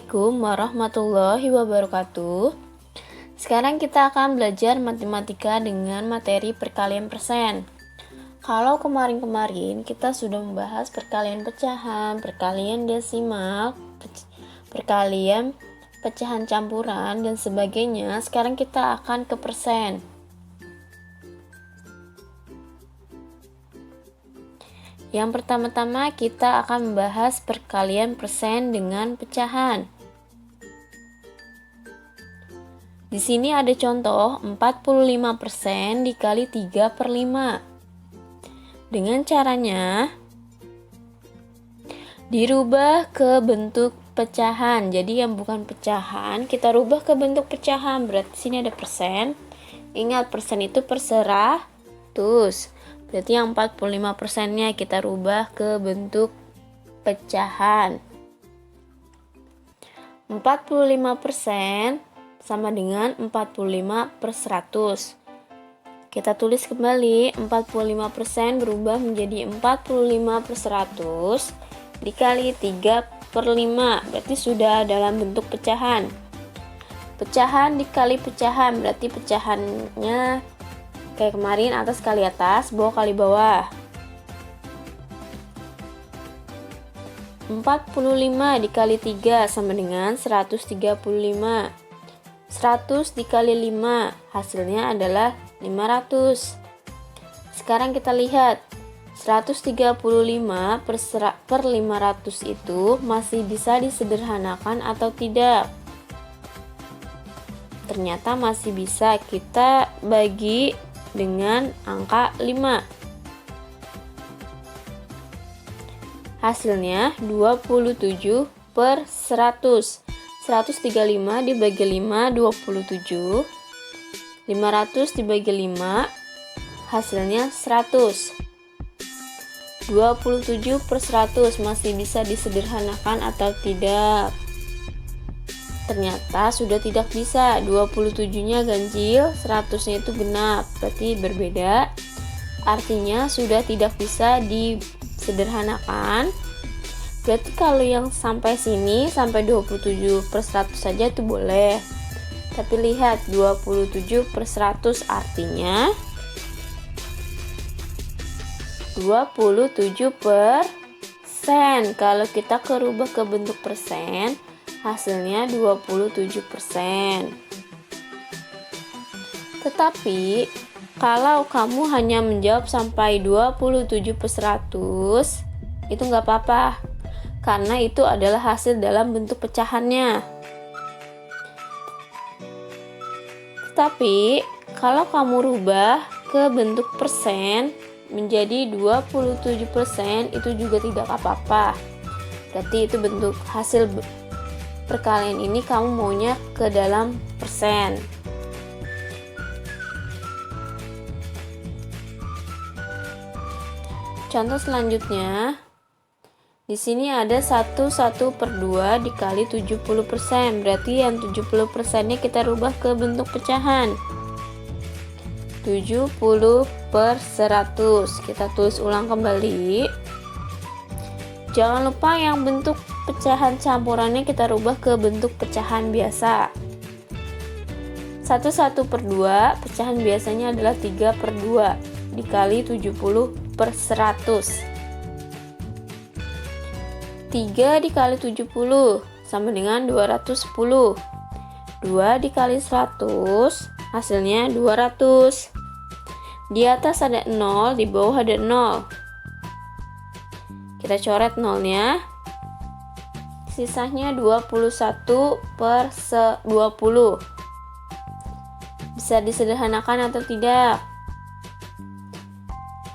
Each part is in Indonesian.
Assalamualaikum warahmatullahi wabarakatuh. Sekarang kita akan belajar matematika dengan materi perkalian persen. Kalau kemarin-kemarin kita sudah membahas perkalian pecahan, perkalian desimal, perkalian pecahan campuran, dan sebagainya. Sekarang kita akan ke persen. Yang pertama-tama kita akan membahas perkalian persen dengan pecahan. Di sini ada contoh 45% dikali 3/5. Dengan caranya dirubah ke bentuk pecahan. Jadi yang bukan pecahan kita rubah ke bentuk pecahan. Berarti sini ada persen. Ingat persen itu per 100. Berarti yang 45%-nya kita rubah ke bentuk pecahan. 45% sama dengan 45/100. Kita tulis kembali, 45% berubah menjadi 45/100 dikali 3/5. Berarti sudah dalam bentuk pecahan. Pecahan dikali pecahan, berarti pecahannya kayak kemarin, atas kali atas, bawah kali bawah. 45 dikali 3 sama dengan 135. 100 dikali 5 hasilnya adalah 500. Sekarang kita lihat 135 per 500 itu masih bisa disederhanakan atau tidak. Ternyata masih bisa. Kita bagi dengan angka 5. Hasilnya 27/100. 135 dibagi 5 27. 500 dibagi 5 hasilnya 100. 27/100 masih bisa disederhanakan atau tidak? Ternyata sudah tidak bisa. 27-nya ganjil, 100-nya itu genap, berarti berbeda. Artinya sudah tidak bisa disederhanakan. Berarti kalau yang sampai sini, sampai 27/100 saja itu boleh. Tapi lihat 27/100 artinya 27%. Kalau kita rubah ke bentuk persen, hasilnya 27%. Tetapi kalau kamu hanya menjawab sampai 27/100, itu nggak apa-apa, karena itu adalah hasil dalam bentuk pecahannya. Tetapi kalau kamu rubah ke bentuk persen menjadi 27%, itu juga tidak apa-apa. Berarti itu bentuk hasil perkalian ini kamu maunya ke dalam persen. Contoh selanjutnya, di sini ada 1/2 dikali 70%. Berarti yang 70%-nya kita rubah ke bentuk pecahan. 70/100. Kita tulis ulang kembali. Jangan lupa yang bentuk pecahan campurannya kita rubah ke bentuk pecahan biasa. 1/2 pecahan biasanya adalah 3/2 dikali 70/100. 3 dikali 70 sama dengan 210. 2 dikali 100 hasilnya 200. Di atas ada 0, di bawah ada 0. Kita coret nolnya. Sisanya 21/20. Bisa disederhanakan atau tidak?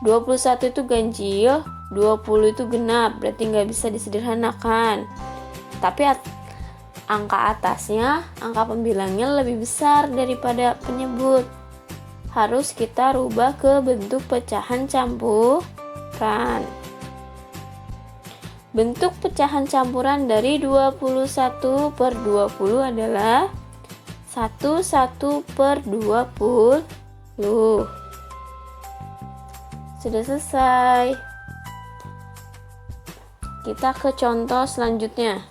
21 itu ganjil, 20 itu genap, berarti nggak bisa disederhanakan. Tapi angka atasnya, angka pembilangnya lebih besar daripada penyebut. Harus kita rubah ke bentuk pecahan campuran. Bentuk pecahan campuran dari 21/20 adalah 1/20. Sudah selesai. Kita ke contoh selanjutnya.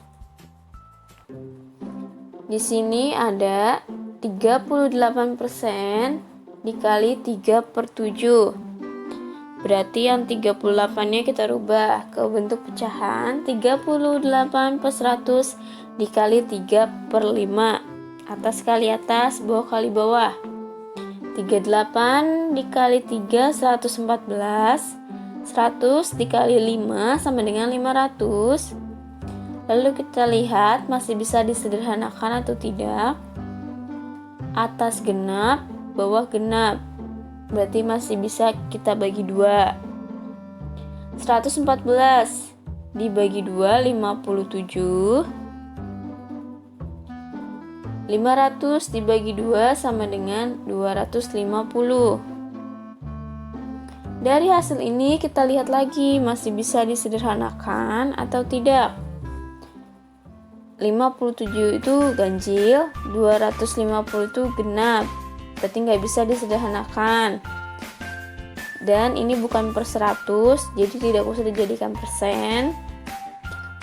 Di sini ada 38% dikali 3/7. Berarti yang 38-nya kita rubah ke bentuk pecahan 38/100 dikali 3/5. Atas kali atas, bawah kali bawah. 38 dikali 3, 114. 100 dikali 5 sama dengan 500. Lalu kita lihat masih bisa disederhanakan atau tidak. Atas genap, bawah genap. Berarti masih bisa kita bagi 2. 114 dibagi 2, 57. 500 dibagi 2 sama dengan 250. Dari hasil ini kita lihat lagi masih bisa disederhanakan atau tidak. 57 itu ganjil, 250 itu genap. Berarti nggak bisa disederhanakan. Dan ini bukan per 100, jadi tidak usah dijadikan persen.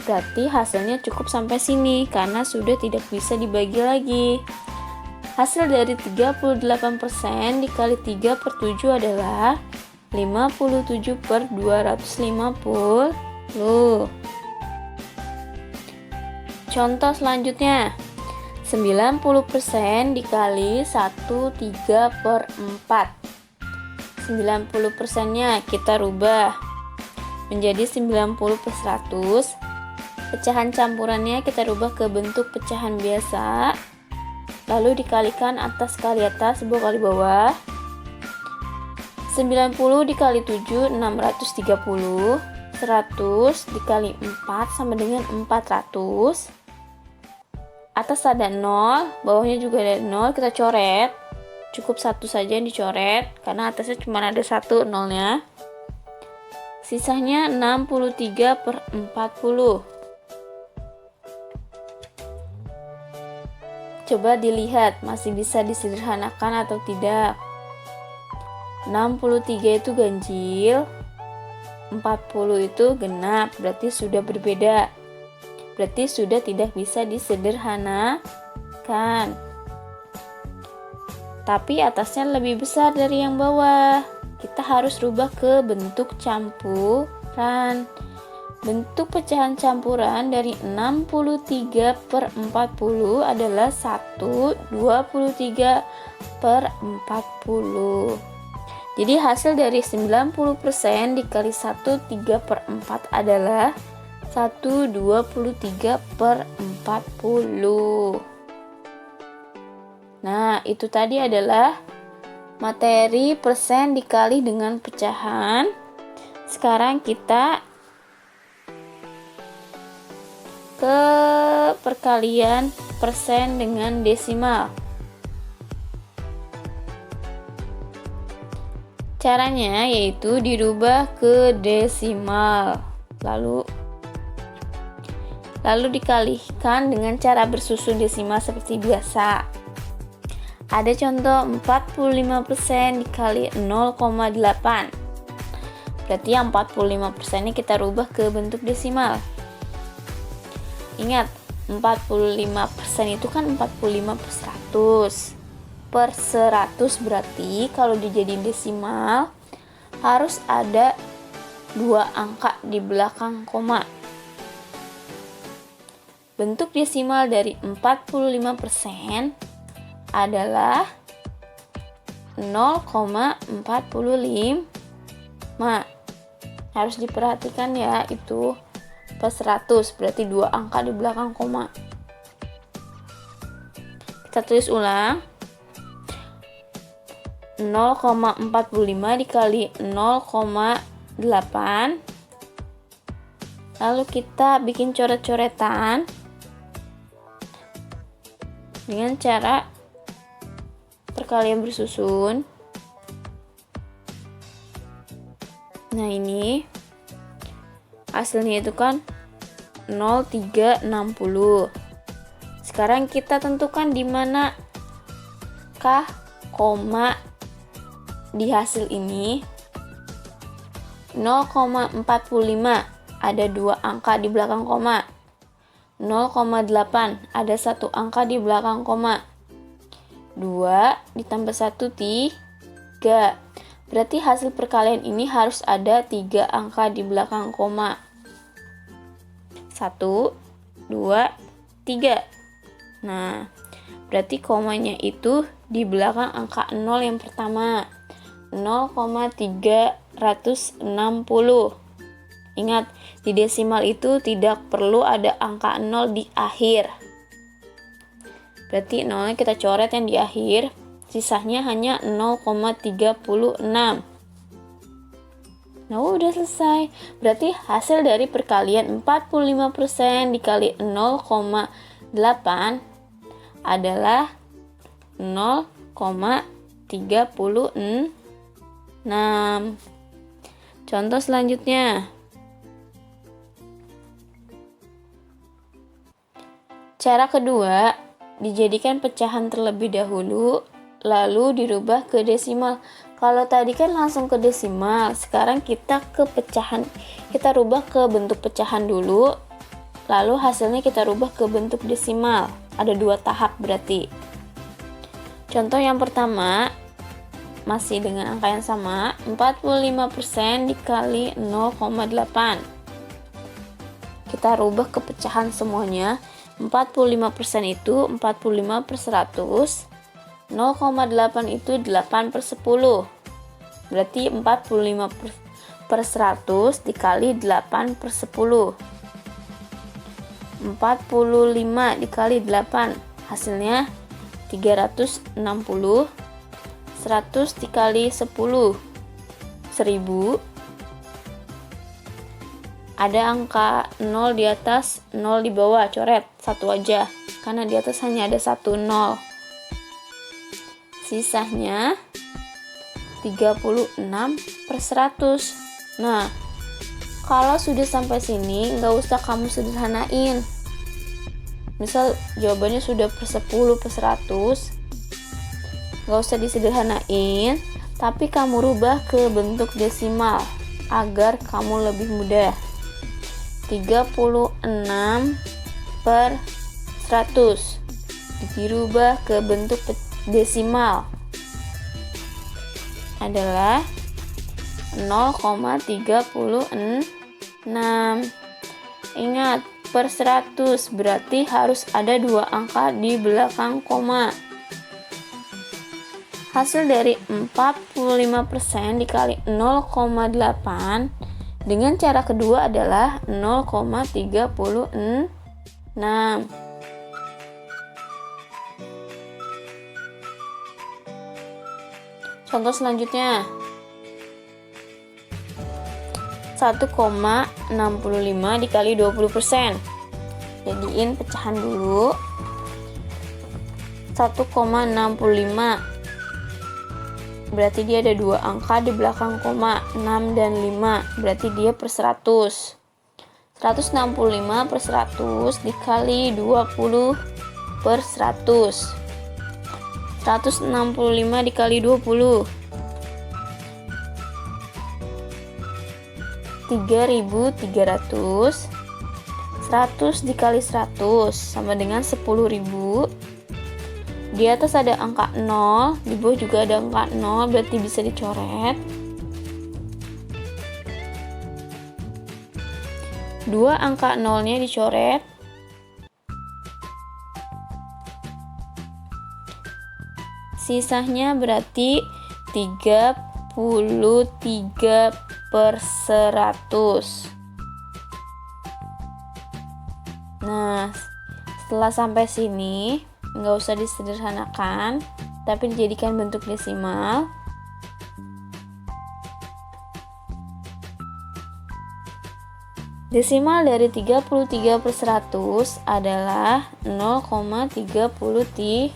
Berarti hasilnya cukup sampai sini karena sudah tidak bisa dibagi lagi. Hasil dari 38% dikali 3/7 adalah 57/250. Contoh selanjutnya, 90% dikali 1/3/4. 90%-nya kita rubah menjadi 90/100. Pecahan campurannya kita rubah ke bentuk pecahan biasa. Lalu dikalikan atas kali atas, bawah kali bawah. 90 dikali 7, 630. 100 dikali 4 sama dengan 400. Atas ada 0, bawahnya juga ada 0, kita coret. Cukup satu saja yang dicoret karena atasnya cuma ada 1 nolnya. Sisanya 63/40. Coba dilihat masih bisa disederhanakan atau tidak. 63 itu ganjil, 40 itu genap, berarti sudah berbeda. Berarti sudah tidak bisa disederhanakan. Tapi atasnya lebih besar dari yang bawah. Kita harus rubah ke bentuk campuran. Bentuk pecahan campuran dari 63/40 adalah 1/23/40. Jadi hasil dari 90% dikali 1/3/4 adalah 1/23/40. Nah, itu tadi adalah materi persen dikali dengan pecahan. Sekarang kita ke perkalian persen dengan desimal. Caranya yaitu dirubah ke desimal. Lalu dikalikan dengan cara bersusun desimal seperti biasa. Ada contoh 45% dikali 0,8. Berarti yang 45% ini kita rubah ke bentuk desimal. Ingat, 45% itu kan 45/100. Per 100 berarti kalau dijadiin desimal harus ada 2 angka di belakang koma. Bentuk desimal dari 45% adalah 0,45. Harus diperhatikan ya, itu per 100 berarti 2 angka di belakang koma. Kita tulis ulang. 0,45 dikali 0,8. Lalu kita bikin coret-coretan dengan cara perkalian bersusun. Nah, ini hasilnya itu kan 0,360. Sekarang kita tentukan di mana kah koma di hasil ini. 0,45 ada 2 angka di belakang koma. 0,8, ada satu angka di belakang koma. 2 ditambah 1, 3. Berarti hasil perkalian ini harus ada 3 angka di belakang koma. 1, 2, 3. Nah, berarti komanya itu di belakang angka 0 yang pertama. 0,360. Ingat, di desimal itu tidak perlu ada angka 0 di akhir. Berarti 0-nya kita coret yang di akhir, sisanya hanya 0,36. Nah, udah selesai. Berarti hasil dari perkalian 45% dikali 0,8 adalah 0,36. Contoh selanjutnya. Cara kedua, dijadikan pecahan terlebih dahulu, lalu dirubah ke desimal. Kalau tadi kan langsung ke desimal, sekarang kita ke pecahan. Kita rubah ke bentuk pecahan dulu, lalu hasilnya kita rubah ke bentuk desimal. Ada 2 tahap berarti. Contoh yang pertama, masih dengan angka yang sama, 45% dikali 0,8. Kita rubah ke pecahan semuanya. 45% itu 45 per 100, 0,8 itu 8 per 10. Berarti 45 per 100 dikali 8 per 10. 45 dikali 8, hasilnya 360. 100 dikali 10, 1000. Ada angka 0 di atas, 0 di bawah, coret 1 aja, karena di atas hanya ada 1 0. Sisanya 36 per 100. Nah, kalau sudah sampai sini, nggak usah kamu sederhanain. Misal jawabannya sudah per 10 per 100, nggak usah disederhanain, tapi kamu rubah ke bentuk desimal agar kamu lebih mudah. 36 per 100 dirubah ke bentuk desimal adalah 0,36. Ingat, per 100 berarti harus ada 2 angka di belakang koma. Hasil dari 45% dikali 0,8 dengan cara kedua adalah 0,36. Contoh selanjutnya, 1,65 dikali 20%. Jadiin pecahan dulu. 1,65. Berarti dia ada 2 angka di belakang koma, 6 dan 5. Berarti dia per 100. 165 per 100 dikali 20 per 100. 165 dikali 20. 3.300. 100 dikali 100 sama dengan 10.000. Di atas ada angka 0, di bawah juga ada angka 0, berarti bisa dicoret. 2 angka 0-nya dicoret. Sisanya berarti 33 per 100. Nah, setelah sampai sini, nggak usah disederhanakan, tapi dijadikan bentuk desimal. Desimal dari 33 per 100 adalah 0,33.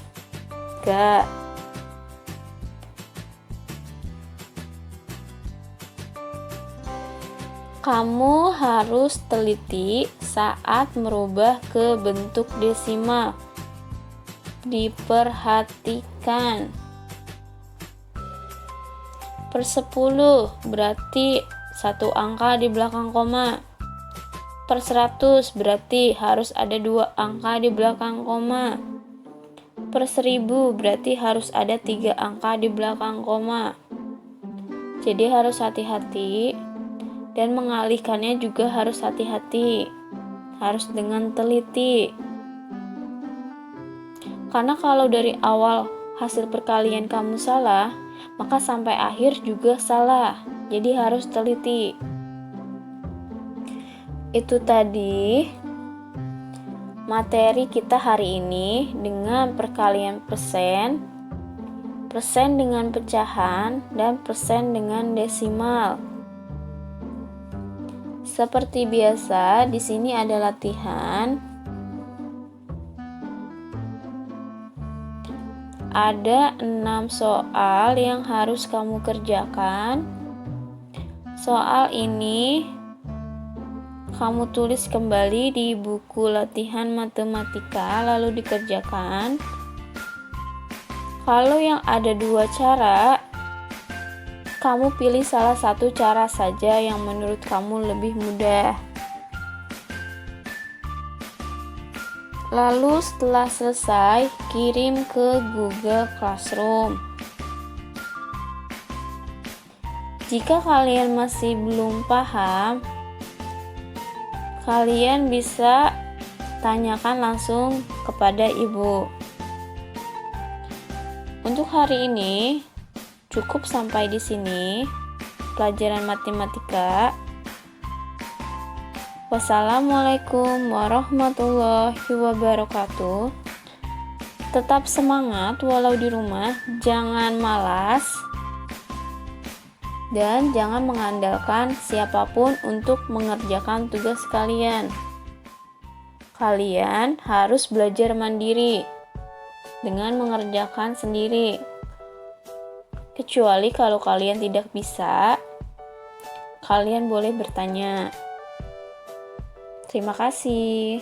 Kamu harus teliti saat merubah ke bentuk desimal. Diperhatikan. Per 10 berarti 1 angka di belakang koma. Per 100 berarti harus ada 2 angka di belakang koma. Per 1000 berarti harus ada 3 angka di belakang koma. Jadi harus hati-hati, dan mengalihkannya juga harus hati-hati. Harus dengan teliti. Karena kalau dari awal hasil perkalian kamu salah, maka sampai akhir juga salah. Jadi harus teliti. Itu tadi materi kita hari ini dengan perkalian persen, persen dengan pecahan, dan persen dengan desimal. Seperti biasa, di sini ada latihan. Ada 6 soal yang harus kamu kerjakan. Soal ini kamu tulis kembali di buku latihan matematika, lalu dikerjakan. Kalau yang ada 2 cara, kamu pilih salah satu cara saja yang menurut kamu lebih mudah. Lalu setelah selesai, kirim ke Google Classroom. Jika kalian masih belum paham, kalian bisa tanyakan langsung kepada ibu. Untuk hari ini cukup sampai di sini pelajaran matematika. Wassalamualaikum warahmatullahi wabarakatuh. Tetap semangat walau di rumah, jangan malas, dan jangan mengandalkan siapapun untuk mengerjakan tugas kalian. Kalian harus belajar mandiri dengan mengerjakan sendiri. Kecuali kalau kalian tidak bisa, kalian boleh bertanya. Terima kasih.